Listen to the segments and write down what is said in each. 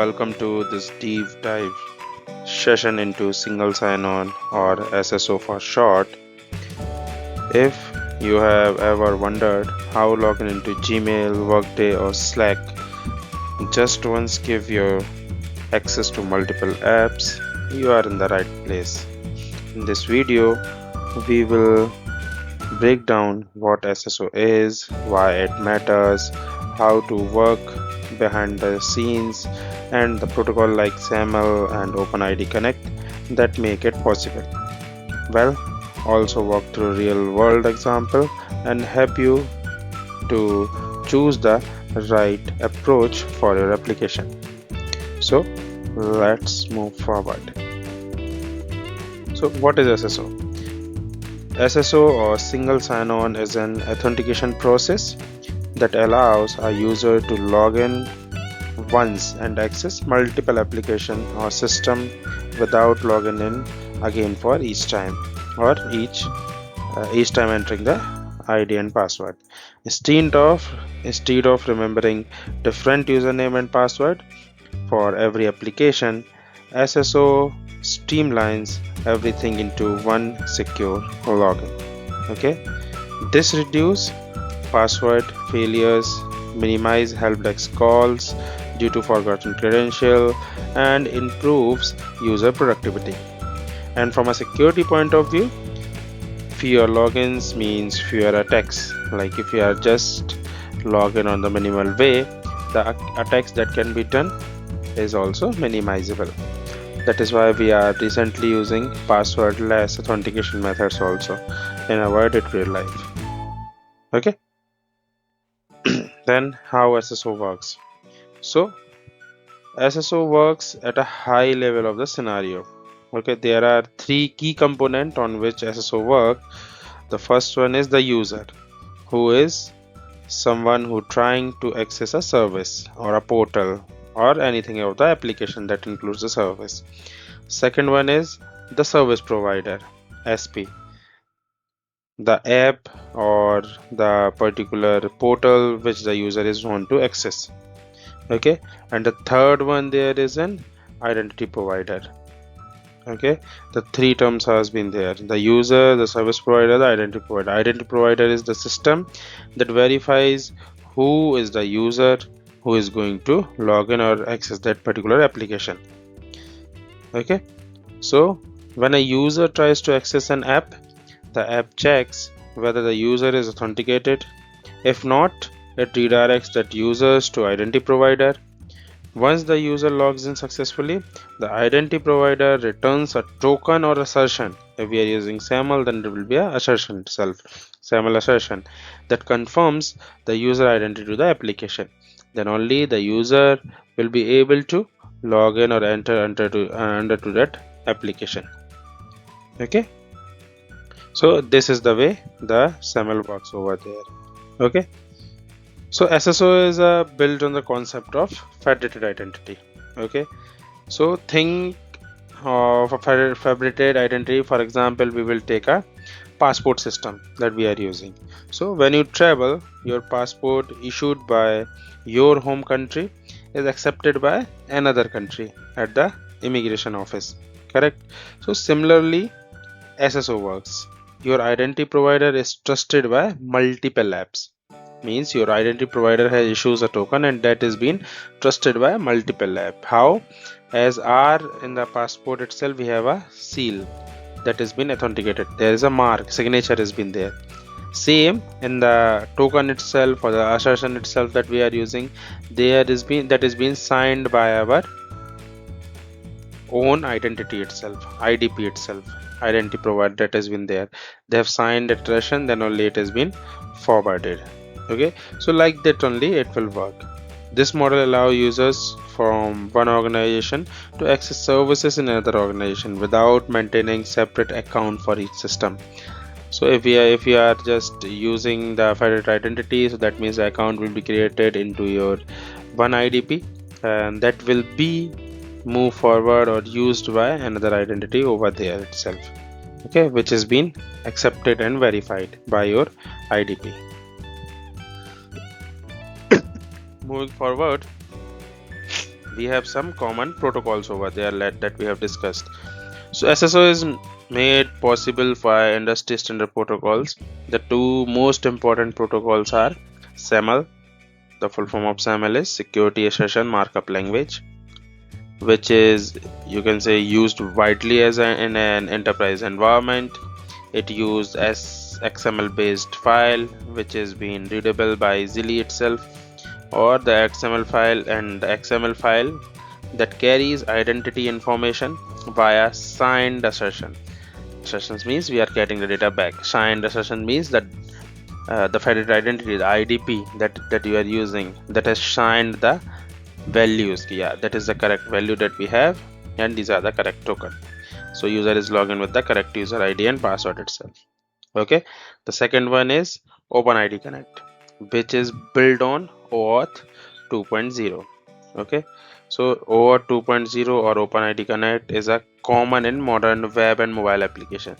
welcome to this deep dive session into single sign-on or SSO for short. If you have ever wondered how logging into Gmail, Workday or Slack just once give you access to multiple apps, you are in the right place. In this video, we will break down what SSO is, why it matters, how to work behind the scenes, and the protocol like SAML and OpenID Connect that make it possible. Well, also walk through real world example and help you to choose the right approach for your application. So let's move forward. So what is SSO? SSO or single sign-on is an authentication process that allows a user to log in once and access multiple application or system without logging in again for each time or each time entering the ID and password. Instead of remembering different username and password for every application, SSO streamlines everything into one secure login. Okay, this reduces password failures, minimize help desk calls due to forgotten credential, and improves user productivity. And from a security point of view, fewer logins means fewer attacks. Like if you are just login on the minimal way, the attacks that can be done is also minimizable. That is why we are recently using passwordless authentication methods also in our day-to-day life. Okay. Then how SSO works? So SSO works at a high level of the scenario. Okay, there are three key components on which SSO work. The first one is the user, who is someone who trying to access a service or a portal or anything of the application that includes the service. Second one is the service provider, SP, the app or the particular portal which the user is want to access. Okay, and the third one there is an identity provider. Okay, the three terms has been there: the user, the service provider, the identity provider. Identity provider is the system that verifies who is the user who is going to log in or access that particular application. Okay, so when a user tries to access an app, the app checks whether the user is authenticated. If not, it redirects that users to identity provider. Once the user logs in successfully, the identity provider returns a token or assertion. If we are using SAML, then it will be an assertion itself, SAML assertion, that confirms the user identity to the application. Then only the user will be able to log in or enter to that application. Okay, so this is the way the SAML works over there. Okay, so SSO is built on the concept of federated identity. Okay, so think of a federated identity. For example, we will take a passport system that we are using. So when you travel, your passport issued by your home country is accepted by another country at the immigration office, correct? So similarly, SSO works. Your identity provider is trusted by multiple apps. Means your identity provider has issues a token and that is being trusted by multiple app. How? As in the passport itself, we have a seal that has been authenticated. There is a mark, signature has been there. Same in the token itself or the assertion itself that we are using, that is being signed by our own identity itself, IDP itself, identity provider that has been there. They have signed that assertion, then only it has been forwarded. Okay, so like that only it will work. This model allows users from one organization to access services in another organization without maintaining separate account for each system. So if you are just using the federated identity, so that means the account will be created into your one IDP and that will be moved forward or used by another identity over there itself. Okay, which has been accepted and verified by your IDP. Moving forward, we have some common protocols over there that we have discussed. So SSO is made possible by industry standard protocols. The two most important protocols are SAML. The full form of SAML is Security Assertion Markup Language, which is, you can say, used widely in an enterprise environment. It used as XML based file which is being readable by easily itself, or the XML file, and the XML file that carries identity information via signed assertion. Assertions means we are getting the data back. Signed assertion means that the federated identity, the IDP that you are using, that has signed the values. Yeah, that is the correct value that we have, and these are the correct token. So user is logged with the correct user ID and password itself. Okay, the second one is OpenID Connect, which is built on OAuth 2.0. Okay, so OAuth 2.0 or OpenID Connect is a common in modern web and mobile application.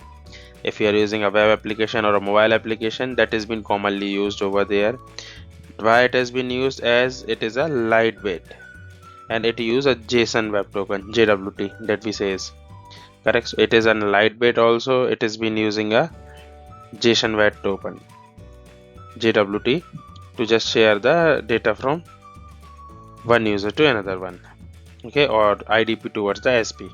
If you are using a web application or a mobile application, that has been commonly used over there. Why it has been used? As it is a lightweight and it uses a JSON web token, JWT, that we say is correct. So it is a lightweight also. It has been using a JSON web token, JWT, to just share the data from one user to another one. Okay, or IDP towards the SP.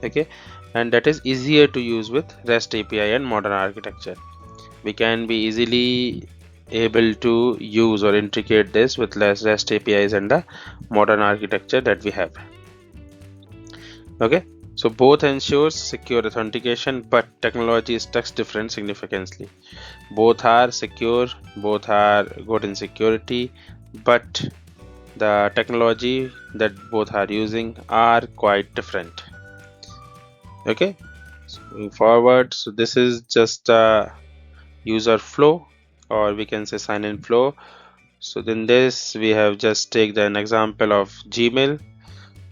Okay, and that is easier to use with REST API and modern architecture. We can be easily able to use or integrate this with less REST APIs and the modern architecture that we have. Okay, so both ensures secure authentication, but technology is tax different significantly. Both are secure, both are good in security, but the technology that both are using are quite different. Okay, so moving forward, so this is just a user flow, or we can say sign in flow. So in this we have just take an example of Gmail,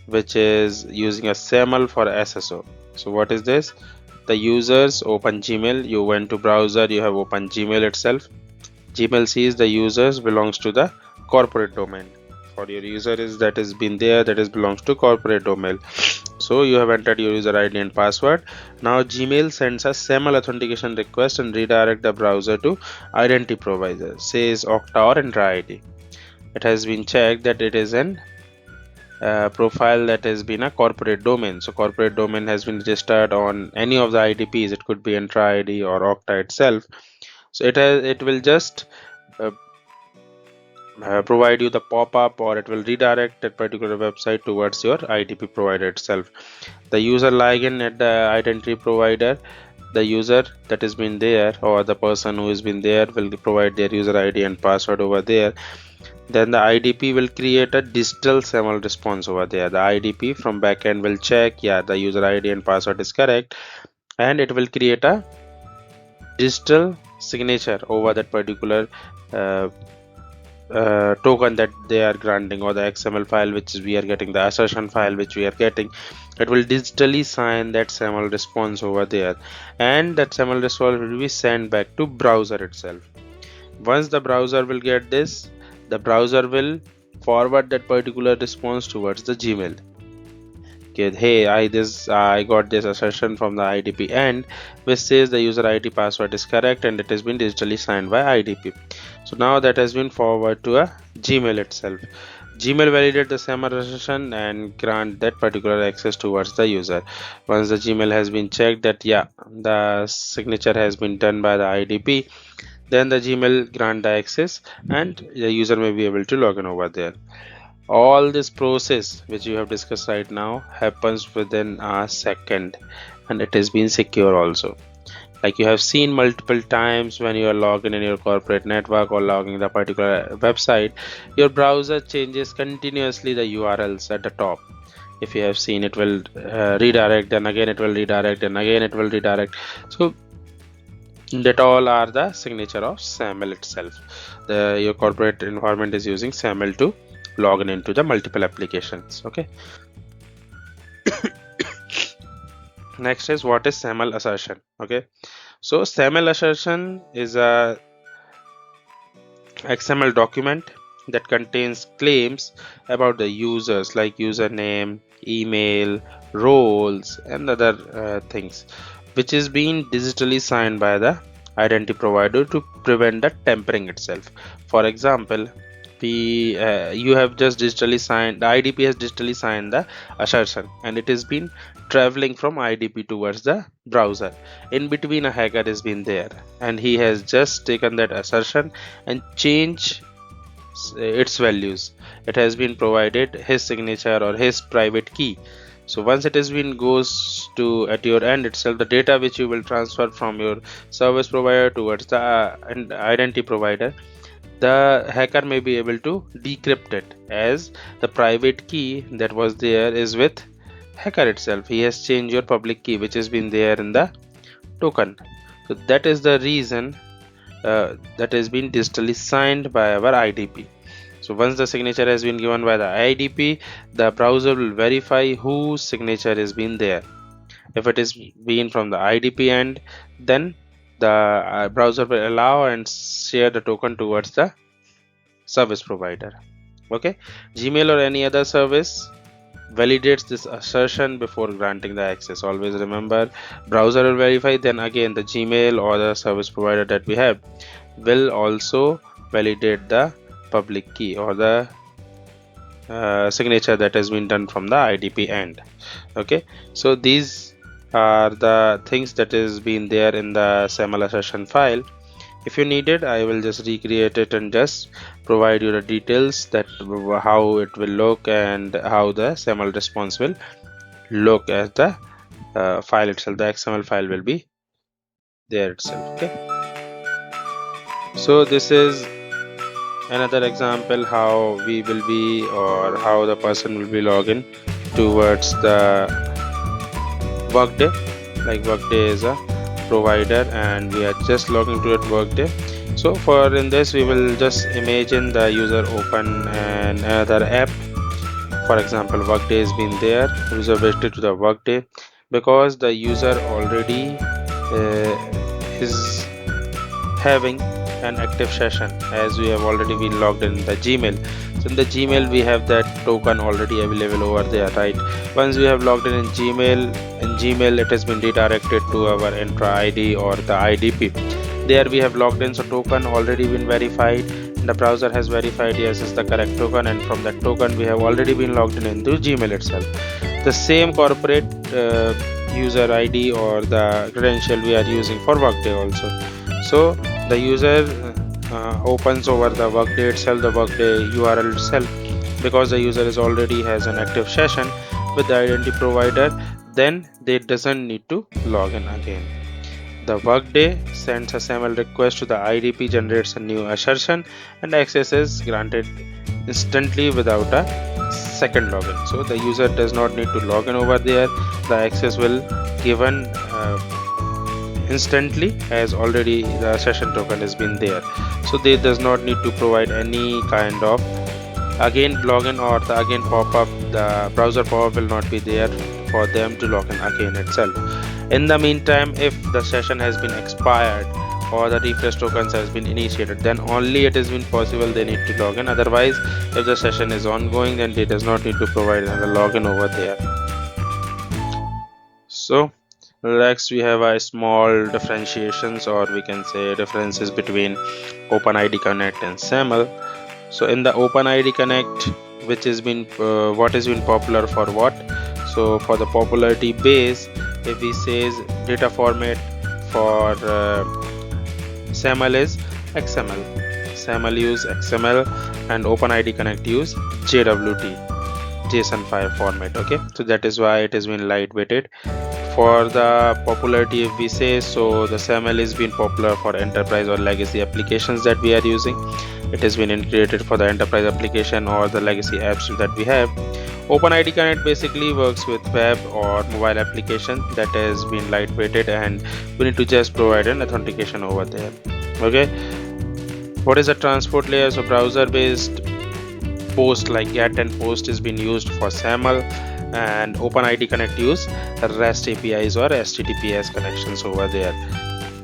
which is using a SAML for SSO. So what is this? The users open Gmail, you went to browser, you have opened Gmail itself. Gmail sees the users belongs to the corporate domain. For your user is that has been there, that is belongs to corporate domain. So you have entered your user ID and password. Now Gmail sends a SAML authentication request and redirect the browser to identity provider, says Okta or Entra ID. It has been checked that it is an profile that has been a corporate domain. So corporate domain has been registered on any of the IDPs. It could be Entra ID or Okta itself. So it will just uh, provide you the pop-up, or it will redirect that particular website towards your IDP provider itself. The user login at the identity provider, the user that has been there or the person who has been there will provide their user ID and password over there. Then the IDP will create a digital SAML response over there. The IDP from backend will check, yeah, the user ID and password is correct, and it will create a digital signature over that particular uh, token that they are granting, or the XML file which we are getting, the assertion file which we are getting. It will digitally sign that SAML response over there, and that SAML response will be sent back to browser itself. Once the browser will get this, the browser will forward that particular response towards the Gmail. Okay, hey, I got this assertion from the IDP end, which says the user ID password is correct and it has been digitally signed by IDP. So now that has been forwarded to a Gmail itself. Gmail validate the SAML assertion and grant that particular access towards the user. Once the Gmail has been checked that yeah, the signature has been done by the IDP, then the Gmail grant the access and the user may be able to log in over there. All this process which you have discussed right now happens within a second, and it has been secure also. Like you have seen multiple times when you are logging in your corporate network or logging the particular website, your browser changes continuously the URLs at the top. If you have seen, it will redirect, then again it will redirect, and again it will redirect. So that all are the signature of SAML itself. Your corporate environment is using SAML to log in into the multiple applications. Okay. Next is what is SAML assertion. Okay, so SAML assertion is a XML document that contains claims about the users like username, email, roles, and other things, which is being digitally signed by the identity provider to prevent the tampering itself. For example, you have just digitally signed, the IDP has digitally signed the assertion, and it has been traveling from IDP towards the browser. In between, a hacker has been there, and he has just taken that assertion and changed its values. It has been provided his signature or his private key. So once it has been goes to at your end itself, the data which you will transfer from your service provider towards the identity provider, the hacker may be able to decrypt it, as the private key that was there is with hacker itself. He has changed your public key which has been there in the token. So that is the reason that has been digitally signed by our IDP. So once the signature has been given by the IDP, the browser will verify whose signature has been there. If it is been from the IDP end, then the browser will allow and share the token towards the service provider. Okay, Gmail or any other service validates this assertion before granting the access. Always remember, browser will verify, then again the Gmail or the service provider that we have will also validate the public key or the signature that has been done from the IDP end. Okay, so these are the things that is been there in the SAML assertion file. If you need it, I will just recreate it and just provide you the details that how it will look and how the SAML response will look as the file itself. The XML file will be there itself. Okay, so this is another example how we will be, or how the person will be logging towards the Workday. Like Workday is a provider and we are just logging to it Workday. So for in this we will just imagine the user open another app. For example, Workday has been there, user visited to the Workday, because the user already is having an active session, as we have already been logged in the Gmail. So in the Gmail we have that token already available over there, right? Once we have logged in Gmail it has been redirected to our intra ID or the IDP. There we have logged in, so token already been verified. The browser has verified yes is the correct token, and from that token we have already been logged in into Gmail itself. The same corporate user ID or the credential we are using for Workday also. So the user opens over the Workday itself, the Workday URL itself, because the user is already has an active session with the identity provider, then they doesn't need to log in again. The Workday sends a SAML request to the IDP, generates a new assertion, and access is granted instantly without a second login. So the user does not need to log in over there. The access will given instantly, as already the session token has been there. So they does not need to provide any kind of again login or the again pop-up. The browser pop-up will not be there for them to log in again itself. In the meantime, if the session has been expired or the refresh tokens has been initiated, then only it has been possible they need to log in. Otherwise, if the session is ongoing, then they does not need to provide another login over there. So next we have a small differentiations, or we can say differences between OpenID Connect and SAML. So in the OpenID Connect, which has been what has been popular for what? So for the popularity base, if we says data format for SAML is XML. SAML use XML and OpenID Connect use JWT, JSON file format. Okay, so that is why it has been lightweighted. For the popularity, if we say, so the SAML is been popular for enterprise or legacy applications that we are using. It has been integrated for the enterprise application or the legacy apps that we have. OpenID Connect basically works with web or mobile application that has been lightweighted, and we need to just provide an authentication over there. Okay, what is a transport layer? So browser based post like GET and POST is being used for SAML, and OpenID Connect use REST APIs or HTTPS connections over there.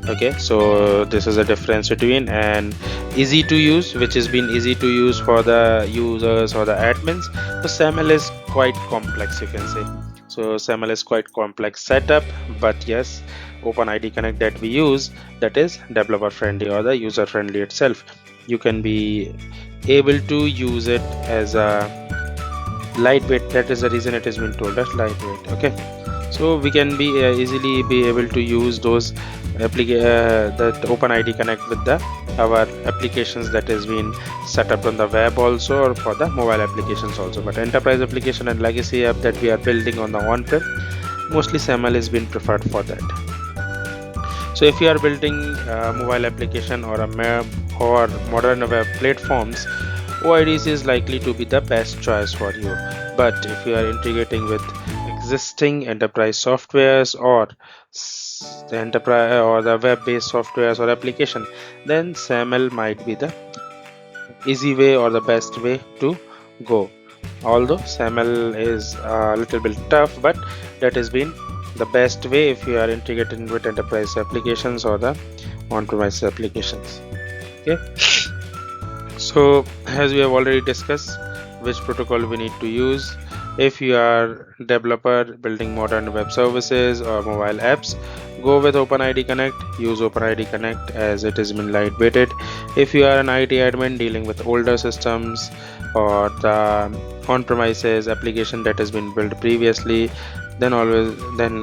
Okay, so this is a difference between and easy to use, which has been easy to use for the users or the admins. So SAML is quite complex, you can say. So SAML is quite complex setup, but yes, OpenID Connect that we use, that is developer friendly or the user friendly itself. You can be able to use it as a lightweight. That is the reason it has been told as lightweight. Okay, so we can be easily be able to use those that OpenID Connect with the our applications that has been set up on the web also, or for the mobile applications also. But enterprise application and legacy app that we are building on the on-prem, mostly SAML is been preferred for that. So if you are building a mobile application or a or modern web platforms, OIDC is likely to be the best choice for you. But if you are integrating with existing enterprise softwares or the enterprise or the web-based softwares or application, then SAML might be the easy way or the best way to go. Although SAML is a little bit tough, but that has been the best way if you are integrating with enterprise applications or the on-premise applications. Okay, so as we have already discussed which protocol we need to use. If you are developer building modern web services or mobile apps, go with OpenID Connect. Use OpenID Connect as it is been lightweighted. If you are an IT admin dealing with older systems or the on-premises application that has been built previously, then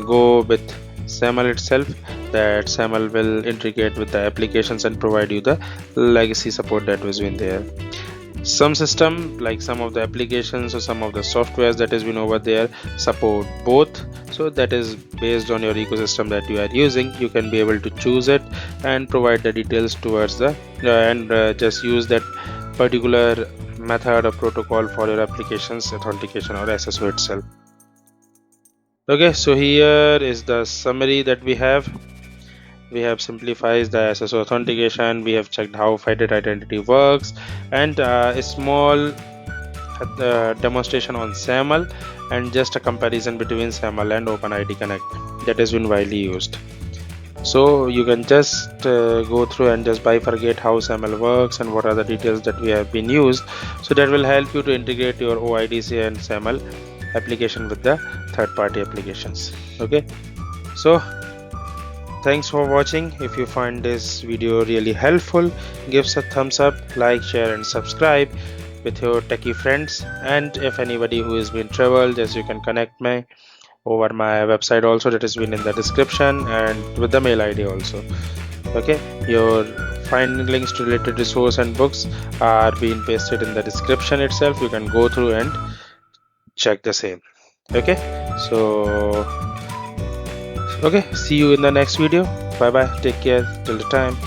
go with SAML itself. That SAML will integrate with the applications and provide you the legacy support that was been there. Some system, like some of the applications or some of the softwares that has been over there, support both. So that is based on your ecosystem that you are using. You can be able to choose it and provide the details towards the and just use that particular method or protocol for your applications authentication or SSO itself. Okay, so here is the summary that we have. We have simplified the SSO authentication, we have checked how federated identity works, and a small demonstration on SAML, and just a comparison between SAML and OpenID Connect that has been widely used. So you can just go through and just bifurcate how SAML works and what are the details that we have been used. So that will help you to integrate your OIDC and SAML application with the third-party applications. Okay, so thanks for watching. If you find this video really helpful, give us a thumbs up, like, share and subscribe with your techie friends. And if anybody who has been troubled, just you can connect me over my website also, that has been in the description, and with the mail ID also. Okay, your finding links to related resource and books are being pasted in the description itself. You can go through and check the same. Okay, so okay, see you in the next video. Bye bye, take care till the time.